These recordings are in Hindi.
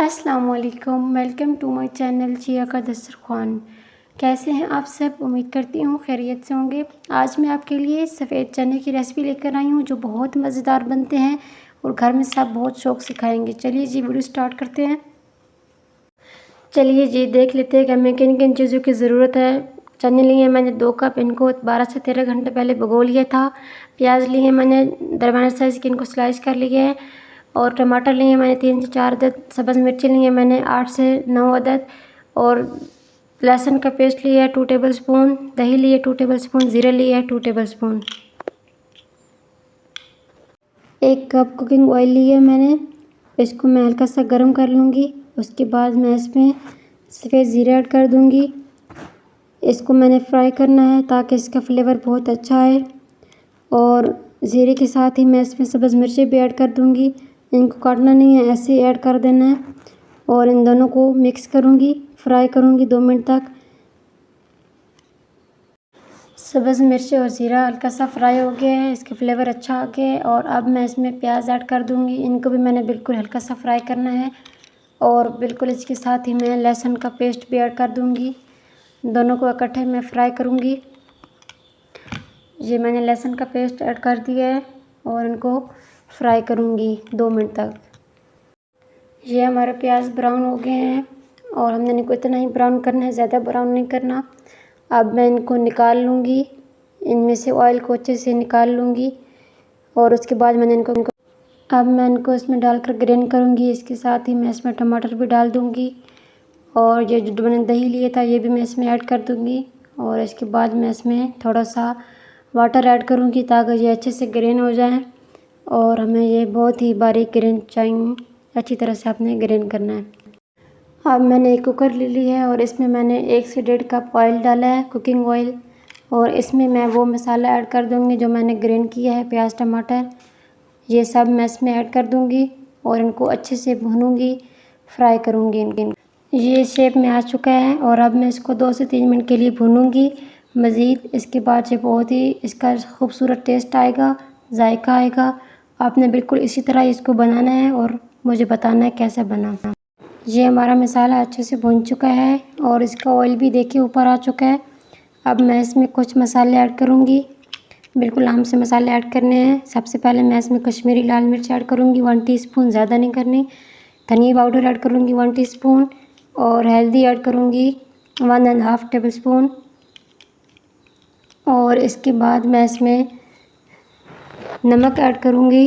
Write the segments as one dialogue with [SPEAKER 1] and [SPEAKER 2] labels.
[SPEAKER 1] अस्सलामुअलैकुम, वेलकम टू माय चैनल जिया का दस्तरखान। कैसे हैं आप सब? उम्मीद करती हूँ खैरियत से होंगे। आज मैं आपके लिए सफ़ेद चने की रेसिपी लेकर आई हूँ जो बहुत मज़ेदार बनते हैं और घर में सब बहुत शौक़ से खाएंगे। चलिए जी वीडियो स्टार्ट करते हैं। चलिए जी देख लेते हैं कि हमें किन किन चीज़ों की ज़रूरत है। चने लिए मैंने 2 कप, इनको 12 से 13 घंटे पहले भिगो लिया था। प्याज लिए मैंने दरमियाने साइज़ के, इनको स्लाइस कर लिए है। और टमाटर लिए मैंने 3 से 4 अदद। सब्ज़ मिर्ची लिए मैंने 8 से 9 अदद। और लहसुन का पेस्ट लिया है 2 टेबल स्पून। दही लिए 2 टेबल स्पून। ज़ीरा लिया है 2 table spoon. 1 cup cooking oil लिया मैंने, इसको मैं हल्का सा गर्म कर लूँगी। उसके बाद मैं इसमें सफ़ेद ज़ीरा ऐड कर दूँगी। इसको मैंने फ्राई करना है ताकि इसका फ्लेवर बहुत अच्छा आए। और ज़ीरे के साथ ही मैं इसमें सब्ज़ मिर्ची भी ऐड कर दूँगी। इनको काटना नहीं है, ऐसे ही ऐड कर देना है। और इन दोनों को मिक्स करूँगी, फ्राई करूँगी 2 मिनट तक। सब्ज़ मिर्ची और ज़ीरा हल्का सा फ्राई हो गया है, इसका फ्लेवर अच्छा आ गया है। और अब मैं इसमें प्याज ऐड कर दूँगी, इनको भी मैंने बिल्कुल हल्का सा फ्राई करना है। और बिल्कुल इसके साथ ही मैं लहसुन का पेस्ट भी ऐड कर दूँगी। दोनों को इकट्ठे मैं फ्राई करूँगी। ये मैंने लहसुन का पेस्ट ऐड कर दिया है और इनको फ्राई करूँगी 2 मिनट तक। ये हमारे प्याज ब्राउन हो गए हैं और हमने इनको इतना ही ब्राउन करना है, ज़्यादा ब्राउन नहीं करना। अब मैं इनको निकाल लूँगी, इनमें से ऑयल को अच्छे से निकाल लूँगी। और उसके बाद मैंने इनको इसमें डालकर ग्राइंड करूँगी। इसके साथ ही मैं इसमें टमाटर भी डाल दूँगी। और ये जो मैंने दही लिया था ये भी मैं इसमें ऐड कर दूँगी। और इसके बाद मैं इसमें थोड़ा सा वाटर ऐड करूँगी ताकि ये अच्छे से ग्राइंड हो जाए। और हमें ये बहुत ही बारीक ग्राइंड चाहिए, अच्छी तरह से आपने ग्राइंड करना है। अब मैंने एक कुकर ले ली है और इसमें मैंने 1 से 1.5 कप ऑयल डाला है, कुकिंग ऑयल। और इसमें मैं वो मसाला ऐड कर दूँगी जो मैंने ग्राइंड किया है, प्याज टमाटर ये सब मैं इसमें ऐड कर दूँगी। और इनको अच्छे से भूनूँगी, फ्राई करूँगी इनको। ये शेप में आ चुका है और अब मैं इसको 2 से 3 मिनट के लिए भूनूँगी मज़ीद। इसके बाद ये बहुत ही इसका खूबसूरत टेस्ट आएगा, जायका आएगा। आपने बिल्कुल इसी तरह इसको बनाना है और मुझे बताना है कैसे बना। ये हमारा मसाला अच्छे से भुन चुका है और इसका ऑयल भी देखिए ऊपर आ चुका है। अब मैं इसमें कुछ मसाले ऐड करूँगी, बिल्कुल आम से मसाले ऐड करने हैं। सबसे पहले मैं इसमें कश्मीरी लाल मिर्च ऐड करूँगी 1 टीस्पून, ज़्यादा नहीं करनी। धनिया पाउडर ऐड करूँगी 1 टीस्पून। और हल्दी ऐड करूँगी 1½ टेबल स्पून। और इसके बाद मैं इसमें नमक ऐड करूँगी,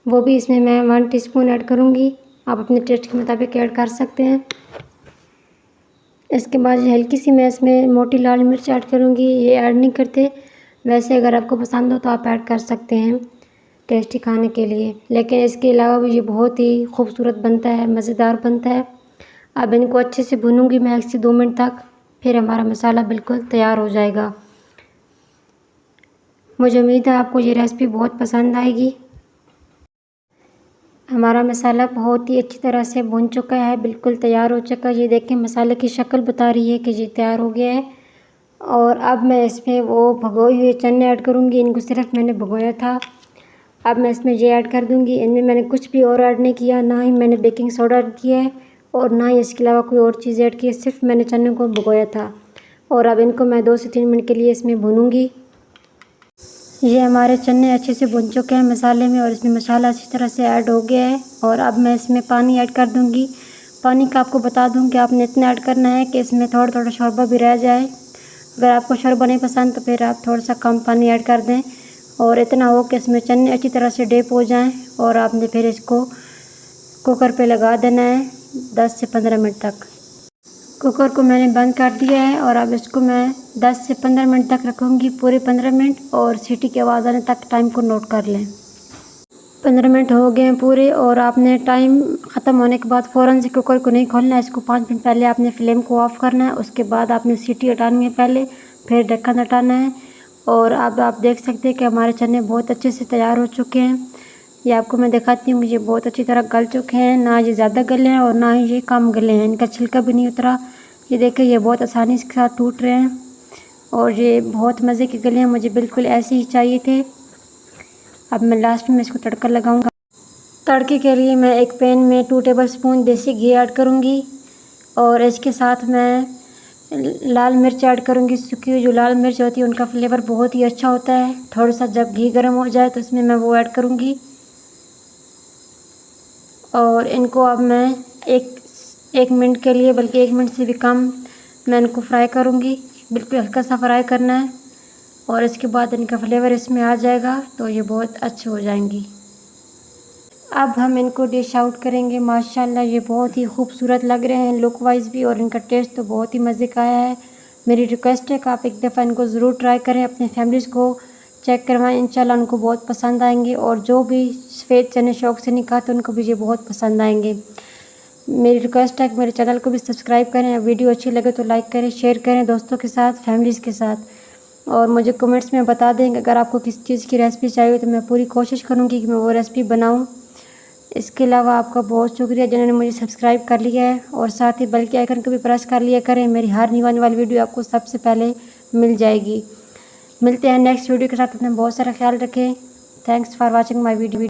[SPEAKER 1] वो भी इसमें मैं 1 टीस्पून ऐड करूँगी। आप अपने टेस्ट के मुताबिक ऐड कर सकते हैं। इसके बाद हल्की सी मैं इसमें मोटी लाल मिर्च ऐड करूँगी, ये ऐड नहीं करते, वैसे अगर आपको पसंद हो तो आप ऐड कर सकते हैं टेस्टी खाने के लिए। लेकिन इसके अलावा भी ये बहुत ही खूबसूरत बनता है, मज़ेदार बनता है। अब इनको अच्छे से भूनूँगी मैं 1 से 2 मिनट तक, फिर हमारा मसाला बिल्कुल तैयार हो जाएगा। मुझे उम्मीद है आपको ये रेसिपी बहुत पसंद आएगी। हमारा मसाला बहुत ही अच्छी तरह से भुन चुका है, बिल्कुल तैयार हो चुका है। ये देखें मसाले की शक्ल बता रही है कि ये तैयार हो गया है। और अब मैं इसमें वो भिगोए हुए चने ऐड करूँगी, इनको सिर्फ मैंने भिगोया था। अब मैं इसमें ये ऐड कर दूँगी। इनमें मैंने कुछ भी और ऐड नहीं किया, ना ही मैंने बेकिंग सोडा ऐड किया है और ना ही इसके अलावा कोई और चीज़ ऐड की है, सिर्फ मैंने चने को भिगोया था। और अब इनको मैं 2 से 3 मिनट के लिए इसमें भूनूँगी। ये हमारे चने अच्छे से भुन चुके हैं मसाले में और इसमें मसाला अच्छी तरह से ऐड हो गया है। और अब मैं इसमें पानी ऐड कर दूँगी। पानी का आपको बता दूँ कि आपने इतना ऐड करना है कि इसमें थोड़ा थोड़ा शोरबा भी रह जाए। अगर आपको शोरबा नहीं पसंद तो फिर आप थोड़ा सा कम पानी ऐड कर दें। और इतना हो कि इसमें चने अच्छी तरह से डीप हो जाएँ। और आपने फिर इसको कुकर पे लगा देना है 10 से 15 मिनट तक। कुकर को मैंने बंद कर दिया है और अब इसको मैं 10 से 15 मिनट तक रखूँगी, पूरे 15 मिनट। और सीटी की आवाज़ आने तक टाइम को नोट कर लें। 15 मिनट हो गए हैं पूरे और आपने टाइम ख़त्म होने के बाद फ़ौरन से कुकर को नहीं खोलना है। इसको 5 मिनट पहले आपने फ्लेम को ऑफ़ करना है। उसके बाद आपने सीटी हटानी है पहले, फिर ढक्कन हटाना है। और अब आप देख सकते हैं कि हमारे चने बहुत अच्छे से तैयार हो चुके हैं। ये आपको मैं दिखाती हूँ, ये बहुत अच्छी तरह गल चुके हैं, ना ये ज़्यादा गले हैं और ना ही ये कम गले हैं, इनका छिलका भी नहीं उतरा। ये देखिए ये बहुत आसानी के साथ टूट रहे हैं और ये बहुत मज़े के गले हैं, मुझे बिल्कुल ऐसे ही चाहिए थे। अब मैं लास्ट में इसको तड़का लगाऊंगा। तड़के के लिए मैं एक पैन में 2 टेबलस्पून देसी घी ऐड करूँगी और इसके साथ मैं लाल मिर्च ऐड करूँगी। सूखी हुई जो लाल मिर्च होती है उनका फ्लेवर बहुत ही अच्छा होता है। थोड़ा सा जब घी गर्म हो जाए तो इसमें मैं वो ऐड करूँगी और इनको अब मैं एक मिनट के लिए, बल्कि 1 मिनट से भी कम मैं इनको फ्राई करूँगी। बिल्कुल हल्का सा फ्राई करना है और इसके बाद इनका फ्लेवर इसमें आ जाएगा तो ये बहुत अच्छे हो जाएंगी। अब हम इनको डिश आउट करेंगे। माशाल्लाह ये बहुत ही खूबसूरत लग रहे हैं लुक वाइज भी, और इनका टेस्ट तो बहुत ही मज़े का आया है। मेरी रिक्वेस्ट है कि आप एक दफ़ा इनको ज़रूर ट्राई करें, अपने फैमिलीज़ को चेक करवाएं, इंशाल्लाह उनको बहुत पसंद आएंगे। और जो भी सफ़ेद चने शौक़ से नहीं खाते उनको भी ये बहुत पसंद आएंगे। मेरी रिक्वेस्ट है कि मेरे चैनल को भी सब्सक्राइब करें। वीडियो अच्छी लगे तो लाइक करें, शेयर करें दोस्तों के साथ, फैमिलीज़ के साथ, और मुझे कमेंट्स में बता दें कि अगर आपको किस चीज़ की रेसिपी चाहिए तो मैं पूरी कोशिश करूँगी कि मैं वो रेसिपी बनाऊँ। इसके अलावा आपका बहुत शुक्रिया जिन्होंने मुझे सब्सक्राइब कर लिया है, और साथ ही बेल के आइकन को भी प्रेस कर लिया करें। मेरी हर न्यू आने वाली वीडियो आपको सबसे पहले मिल जाएगी। मिलते हैं नेक्स्ट वीडियो के साथ। अपना बहुत सारा ख्याल रखें। Thanks for watching my video.